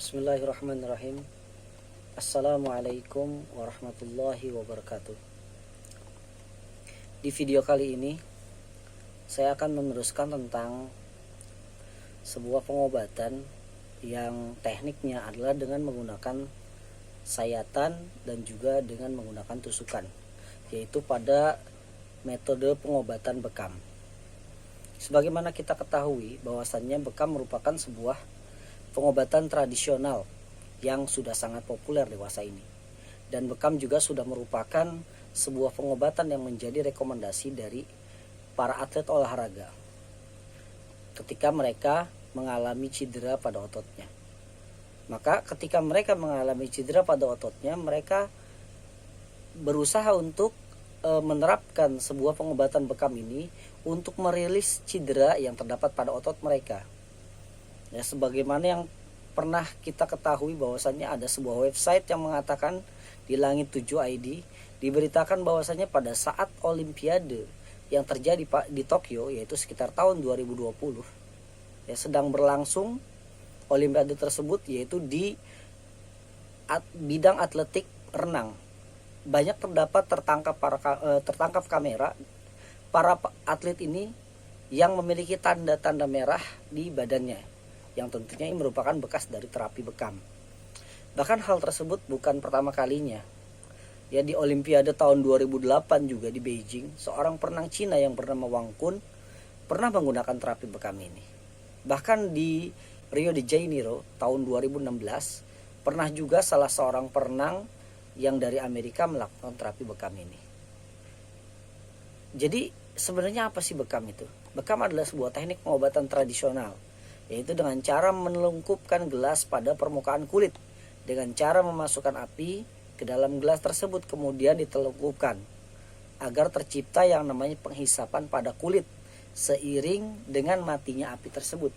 Bismillahirrahmanirrahim. Assalamualaikum warahmatullahi wabarakatuh. Di video kali ini saya akan meneruskan tentang sebuah pengobatan yang tekniknya adalah dengan menggunakan sayatan dan juga dengan menggunakan tusukan, yaitu pada metode pengobatan bekam. Sebagaimana kita ketahui bahwasannya bekam merupakan sebuah pengobatan tradisional yang sudah sangat populer dewasa ini, dan bekam juga sudah merupakan sebuah pengobatan yang menjadi rekomendasi dari para atlet olahraga ketika mereka mengalami cedera pada ototnya. Maka ketika mereka mengalami cedera pada ototnya, mereka berusaha untuk menerapkan sebuah pengobatan bekam ini untuk merilis cedera yang terdapat pada otot mereka. Ya, sebagaimana yang pernah kita ketahui bahwasannya ada sebuah website yang mengatakan di Langit 7 ID diberitakan bahwasannya pada saat Olimpiade yang terjadi di Tokyo, yaitu sekitar tahun 2020, ya, sedang berlangsung Olimpiade tersebut, yaitu di bidang atletik renang. Banyak tertangkap kamera para atlet ini yang memiliki tanda-tanda merah di badannya, yang tentunya ini merupakan bekas dari terapi bekam. Bahkan hal tersebut bukan pertama kalinya. Ya, di Olimpiade tahun 2008 juga di Beijing, seorang perenang Cina yang bernama Wang Kun pernah menggunakan terapi bekam ini. Bahkan di Rio de Janeiro tahun 2016 pernah juga salah seorang perenang yang dari Amerika melakukan terapi bekam ini. Jadi sebenarnya apa sih bekam itu? Bekam adalah sebuah teknik pengobatan tradisional, yaitu dengan cara menelungkupkan gelas pada permukaan kulit dengan cara memasukkan api ke dalam gelas tersebut, kemudian ditelungkupkan agar tercipta yang namanya penghisapan pada kulit seiring dengan matinya api tersebut.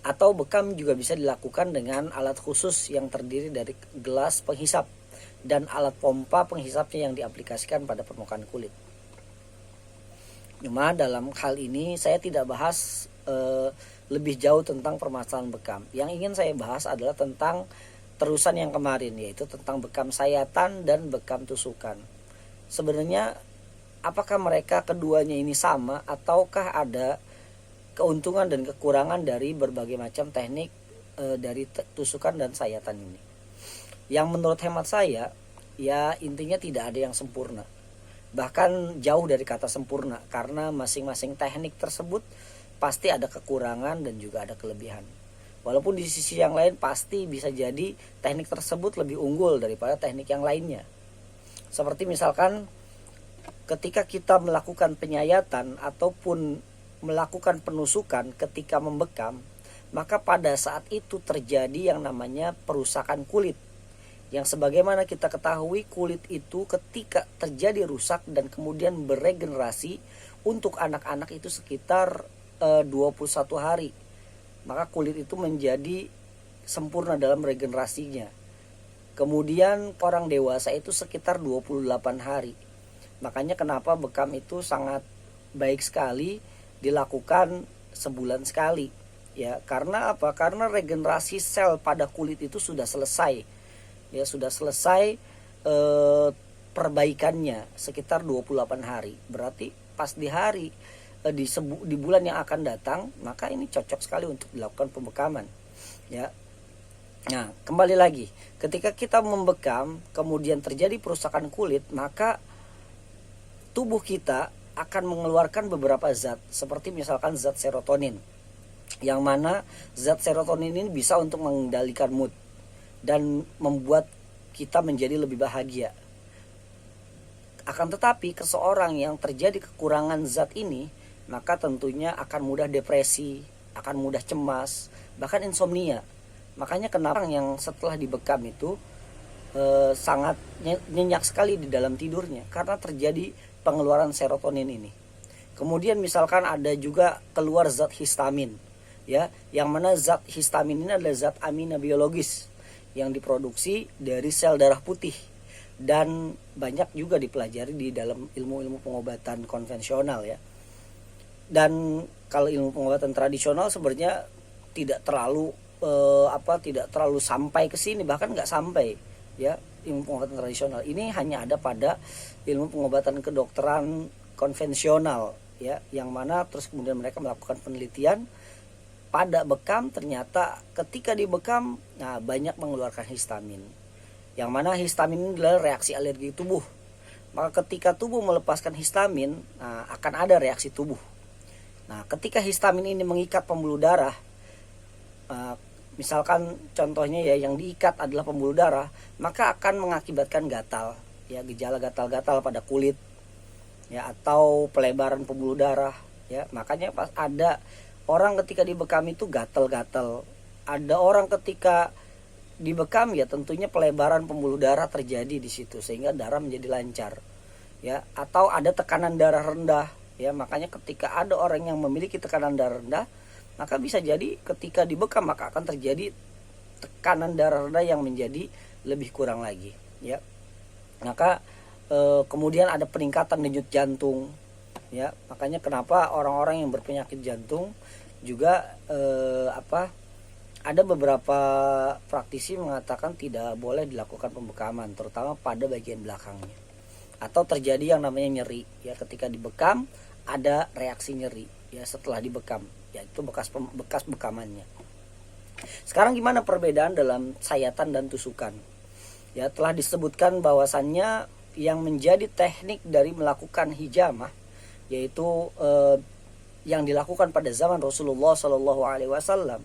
Atau bekam juga bisa dilakukan dengan alat khusus yang terdiri dari gelas penghisap dan alat pompa penghisapnya yang diaplikasikan pada permukaan kulit. Cuma dalam hal ini saya tidak bahas lebih jauh tentang permasalahan bekam. Yang ingin saya bahas adalah tentang terusan yang kemarin, yaitu tentang bekam sayatan dan bekam tusukan. Sebenarnya apakah mereka keduanya ini sama, ataukah ada keuntungan dan kekurangan dari berbagai macam teknik dari tusukan dan sayatan ini? Yang menurut hemat saya, ya intinya tidak ada yang sempurna. Bahkan jauh dari kata sempurna, karena masing-masing teknik tersebut pasti ada kekurangan dan juga ada kelebihan. Walaupun di sisi yang lain pasti bisa jadi teknik tersebut lebih unggul daripada teknik yang lainnya. Seperti misalkan ketika kita melakukan penyayatan ataupun melakukan penusukan ketika membekam, maka pada saat itu terjadi yang namanya perusakan kulit. Yang sebagaimana kita ketahui, kulit itu ketika terjadi rusak dan kemudian beregenerasi, untuk anak-anak itu sekitar 21 hari, maka kulit itu menjadi sempurna dalam regenerasinya. Kemudian orang dewasa itu sekitar 28 hari. Makanya kenapa bekam itu sangat baik sekali dilakukan sebulan sekali. Ya, karena apa? Karena regenerasi sel pada kulit itu sudah selesai. Ya, sudah selesai perbaikannya sekitar 28 hari. Berarti pas di hari di bulan yang akan datang, maka ini cocok sekali untuk dilakukan pembekaman, ya. Nah, kembali lagi, ketika kita membekam kemudian terjadi perusakan kulit, maka tubuh kita akan mengeluarkan beberapa zat, seperti misalkan zat serotonin, yang mana zat serotonin ini bisa untuk mengendalikan mood dan membuat kita menjadi lebih bahagia. Akan tetapi seseorang yang terjadi kekurangan zat ini, maka tentunya akan mudah depresi, akan mudah cemas, bahkan insomnia. Makanya kenapa yang setelah dibekam itu sangat nyenyak sekali di dalam tidurnya, karena terjadi pengeluaran serotonin ini. Kemudian misalkan ada juga keluar zat histamin, ya, yang mana zat histamin ini adalah zat amina biologis yang diproduksi dari sel darah putih dan banyak juga dipelajari di dalam ilmu-ilmu pengobatan konvensional, ya. Dan kalau ilmu pengobatan tradisional sebenarnya tidak terlalu tidak terlalu sampai ke sini, bahkan nggak sampai ya. Ilmu pengobatan tradisional ini hanya ada pada ilmu pengobatan kedokteran konvensional ya, yang mana terus kemudian mereka melakukan penelitian pada bekam. Ternyata ketika dibekam, nah, banyak mengeluarkan histamin, yang mana histamin ini adalah reaksi alergi tubuh. Maka ketika tubuh melepaskan histamin, nah, akan ada reaksi tubuh. Nah, ketika histamin ini mengikat pembuluh darah, misalkan contohnya ya, yang diikat adalah pembuluh darah, maka akan mengakibatkan gatal ya, gejala gatal-gatal pada kulit ya, atau pelebaran pembuluh darah ya. Makanya pas ada orang ketika dibekam itu gatal-gatal, ada orang ketika dibekam ya tentunya pelebaran pembuluh darah terjadi di situ sehingga darah menjadi lancar ya, atau ada tekanan darah rendah ya. Makanya ketika ada orang yang memiliki tekanan darah rendah, maka bisa jadi ketika dibekam maka akan terjadi tekanan darah rendah yang menjadi lebih kurang lagi ya. Maka kemudian ada peningkatan denyut jantung ya. Makanya kenapa orang-orang yang berpenyakit jantung juga ada beberapa praktisi mengatakan tidak boleh dilakukan pembekaman, terutama pada bagian belakangnya. Atau terjadi yang namanya nyeri ya, ketika dibekam ada reaksi nyeri ya setelah dibekam, yaitu bekas bekamannya. Sekarang gimana perbedaan dalam sayatan dan tusukan? Ya, telah disebutkan bahwasannya yang menjadi teknik dari melakukan hijamah, yaitu yang dilakukan pada zaman Rasulullah SAW,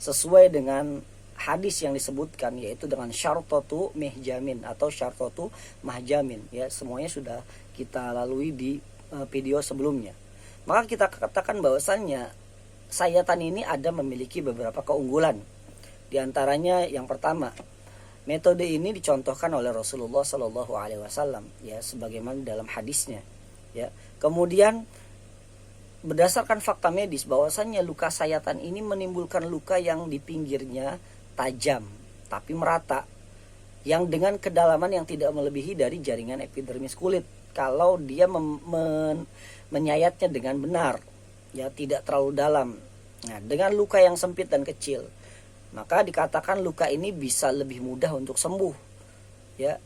sesuai dengan hadis yang disebutkan, yaitu dengan syartatu mihjamin atau syartatu mahjamin ya. Semuanya sudah kita lalui di video sebelumnya. Maka kita katakan bahwasannya sayatan ini memiliki beberapa keunggulan. Di antaranya yang pertama, metode ini dicontohkan oleh Rasulullah SAW ya, sebagaimana dalam hadisnya ya. Kemudian berdasarkan fakta medis bahwasannya luka sayatan ini menimbulkan luka yang di pinggirnya tajam tapi merata, yang dengan kedalaman yang tidak melebihi dari jaringan epidermis kulit kalau dia menyayatnya dengan benar ya, tidak terlalu dalam. Nah, dengan luka yang sempit dan kecil, maka dikatakan luka ini bisa lebih mudah untuk sembuh ya,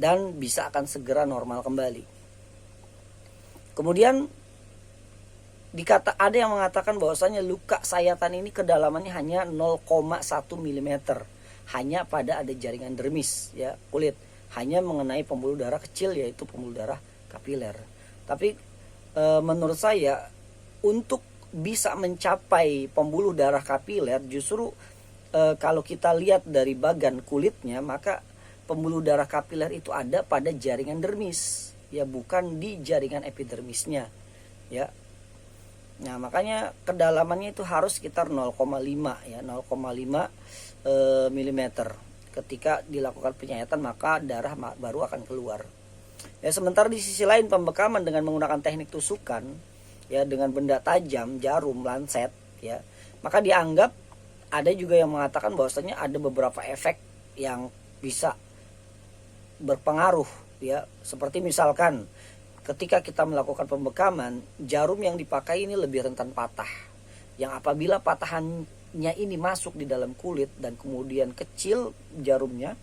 dan bisa akan segera normal kembali. Kemudian ada yang mengatakan bahwasanya luka sayatan ini kedalamannya hanya 0,1 mm, hanya pada ada jaringan dermis ya, kulit, hanya mengenai pembuluh darah kecil, yaitu pembuluh darah kapiler. Tapi menurut saya untuk bisa mencapai pembuluh darah kapiler, justru kalau kita lihat dari bagan kulitnya, maka pembuluh darah kapiler itu ada pada jaringan dermis ya, bukan di jaringan epidermisnya ya. Nah, makanya kedalamannya itu harus sekitar 0,5 ya, 0,5 mm. Ketika dilakukan penyayatan maka darah baru akan keluar. Ya, sementara di sisi lain pembekaman dengan menggunakan teknik tusukan ya, dengan benda tajam, jarum, lancet ya, maka dianggap, ada juga yang mengatakan bahwasanya ada beberapa efek yang bisa berpengaruh ya. Seperti misalkan ketika kita melakukan pembekaman, jarum yang dipakai ini lebih rentan patah, yang apabila patahannya ini masuk di dalam kulit dan kemudian kecil jarumnya,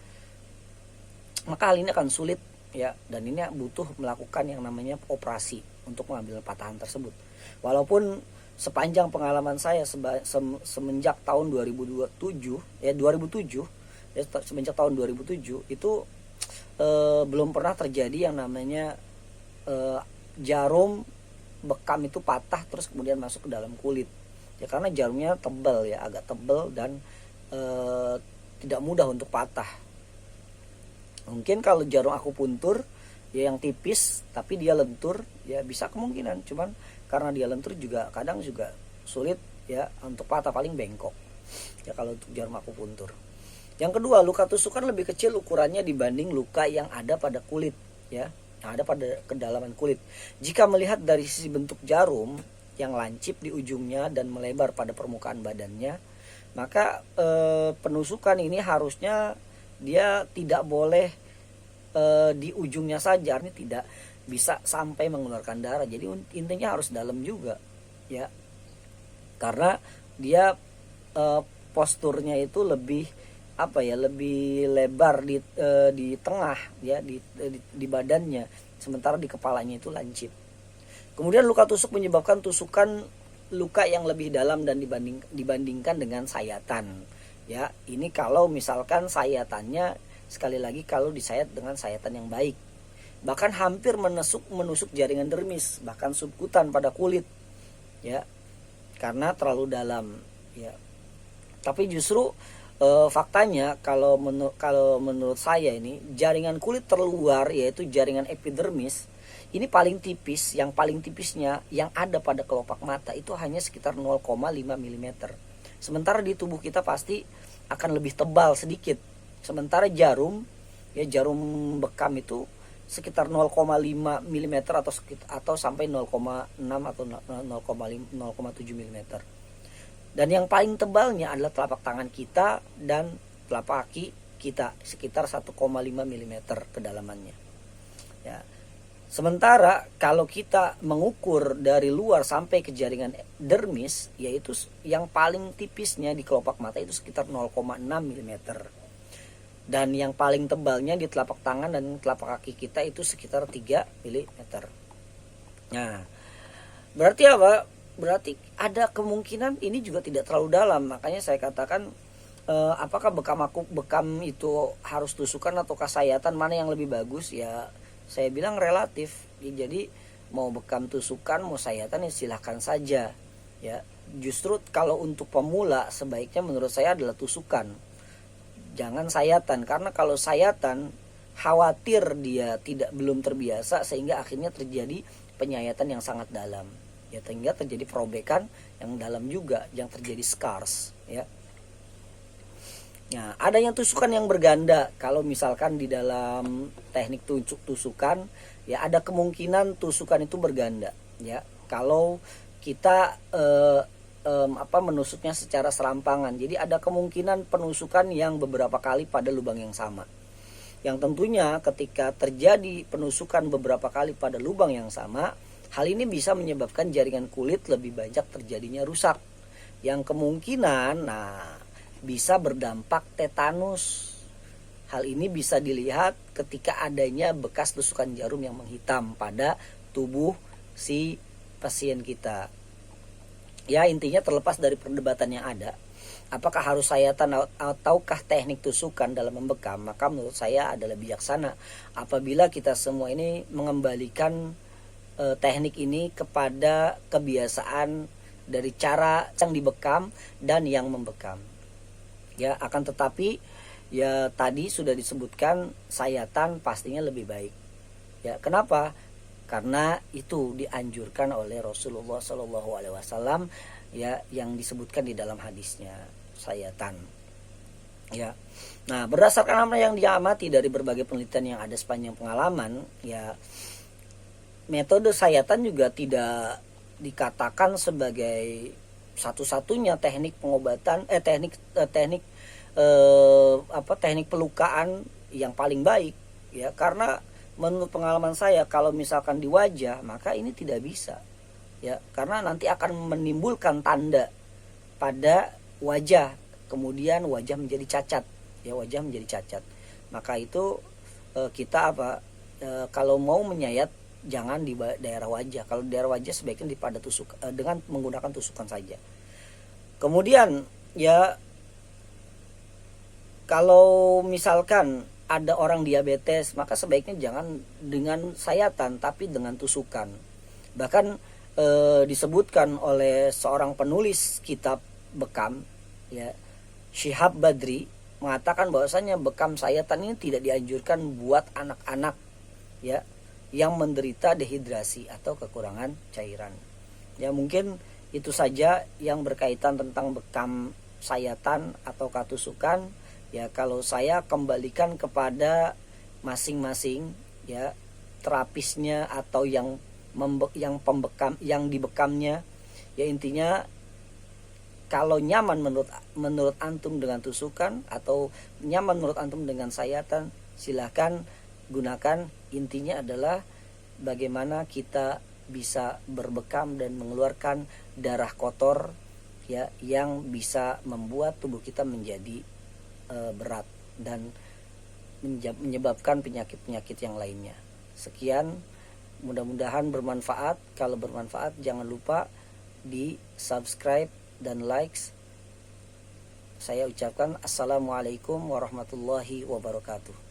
maka hal ini akan sulit ya, dan ini butuh melakukan yang namanya operasi untuk mengambil patahan tersebut. Walaupun sepanjang pengalaman saya semenjak tahun 2007 ya, semenjak tahun 2007 itu belum pernah terjadi yang namanya jarum bekam itu patah terus kemudian masuk ke dalam kulit ya, karena jarumnya tebal ya, agak tebal dan tidak mudah untuk patah. Mungkin kalau jarum akupuntur ya yang tipis tapi dia lentur ya bisa kemungkinan, cuman karena dia lentur juga kadang juga sulit ya untuk patah, paling bengkok ya kalau untuk jarum akupuntur. Yang kedua, luka tusukan lebih kecil ukurannya dibanding luka yang ada pada kulit ya, yang ada pada kedalaman kulit. Jika melihat dari sisi bentuk jarum yang lancip di ujungnya dan melebar pada permukaan badannya, maka penusukan ini harusnya dia tidak boleh di ujungnya saja, ini tidak bisa sampai mengeluarkan darah. Jadi intinya harus dalam juga ya, karena dia posturnya itu lebih lebih lebar di tengah ya, di badannya, sementara di kepalanya itu lancip. Kemudian luka tusuk menyebabkan tusukan luka yang lebih dalam dan dibandingkan dengan sayatan. Ya, ini kalau misalkan sayatannya, sekali lagi kalau disayat dengan sayatan yang baik, bahkan hampir menusuk jaringan dermis, bahkan subkutan pada kulit, ya, karena terlalu dalam, ya. Tapi justru faktanya kalau menurut saya ini jaringan kulit terluar, yaitu jaringan epidermis, ini paling tipis, yang paling tipisnya yang ada pada kelopak mata itu hanya sekitar 0,5 mm. Sementara di tubuh kita pasti akan lebih tebal sedikit. Sementara jarum bekam itu sekitar 0,5 mm atau sampai 0,6 atau 0,7 mm. Dan yang paling tebalnya adalah telapak tangan kita dan telapak kaki kita, sekitar 1,5 mm kedalamannya. Ya. Sementara kalau kita mengukur dari luar sampai ke jaringan dermis, yaitu yang paling tipisnya di kelopak mata itu sekitar 0,6 mm. Dan yang paling tebalnya di telapak tangan dan telapak kaki kita itu sekitar 3 mm. Nah, berarti apa? Berarti ada kemungkinan ini juga tidak terlalu dalam. Makanya saya katakan apakah bekam itu harus tusukan ataukah sayatan, mana yang lebih bagus? Ya saya bilang relatif. Jadi mau bekam tusukan mau sayatan ya silahkan saja. Ya, justru kalau untuk pemula sebaiknya menurut saya adalah tusukan, jangan sayatan. Karena kalau sayatan khawatir dia belum terbiasa sehingga akhirnya terjadi penyayatan yang sangat dalam. Ya, sehingga terjadi perobekan yang dalam juga, yang terjadi scars, ya. Nah, ada yang tusukan yang berganda. Kalau misalkan di dalam teknik tusukan, ya ada kemungkinan tusukan itu berganda, ya. Kalau kita menusuknya secara serampangan, jadi ada kemungkinan penusukan yang beberapa kali pada lubang yang sama. Yang tentunya ketika terjadi penusukan beberapa kali pada lubang yang sama, hal ini bisa menyebabkan jaringan kulit lebih banyak terjadinya rusak, yang kemungkinan bisa berdampak tetanus. Hal ini bisa dilihat ketika adanya bekas tusukan jarum yang menghitam pada tubuh si pasien kita. Ya, intinya terlepas dari perdebatan yang ada, apakah harus sayatan ataukah teknik tusukan dalam membekam, maka menurut saya adalah bijaksana apabila kita semua ini mengembalikan teknik ini kepada kebiasaan dari cara yang dibekam dan yang membekam. Ya, akan tetapi ya tadi sudah disebutkan sayatan pastinya lebih baik. Ya, kenapa? Karena itu dianjurkan oleh Rasulullah SAW, ya, yang disebutkan di dalam hadisnya sayatan. Ya. Nah, berdasarkan apa yang diamati dari berbagai penelitian yang ada sepanjang pengalaman, ya, metode sayatan juga tidak dikatakan sebagai satu-satunya teknik pengobatan, teknik pelukaan yang paling baik, ya. Karena menurut pengalaman saya, kalau misalkan di wajah, maka ini tidak bisa, ya, karena nanti akan menimbulkan tanda pada wajah, kemudian wajah menjadi cacat, ya, wajah menjadi cacat. Maka itu kita kalau mau menyayat jangan di daerah wajah. Kalau di daerah wajah sebaiknya dengan menggunakan tusukan saja. Kemudian ya, kalau misalkan ada orang diabetes, maka sebaiknya jangan dengan sayatan tapi dengan tusukan. Bahkan disebutkan oleh seorang penulis kitab bekam, ya, Syihab Badri, mengatakan bahwasanya bekam sayatan ini tidak dianjurkan buat anak-anak, ya, yang menderita dehidrasi atau kekurangan cairan. Ya, mungkin itu saja yang berkaitan tentang bekam sayatan atau tusukan. Ya, kalau saya kembalikan kepada masing-masing, ya, terapisnya atau yang dibekamnya. Ya, intinya kalau nyaman menurut antum dengan tusukan atau nyaman menurut antum dengan sayatan, silahkan gunakan. Intinya adalah bagaimana kita bisa berbekam dan mengeluarkan darah kotor ya, yang bisa membuat tubuh kita menjadi berat dan menyebabkan penyakit-penyakit yang lainnya. Sekian, mudah-mudahan bermanfaat. Kalau bermanfaat, jangan lupa di subscribe dan likes. Saya ucapkan assalamualaikum warahmatullahi wabarakatuh.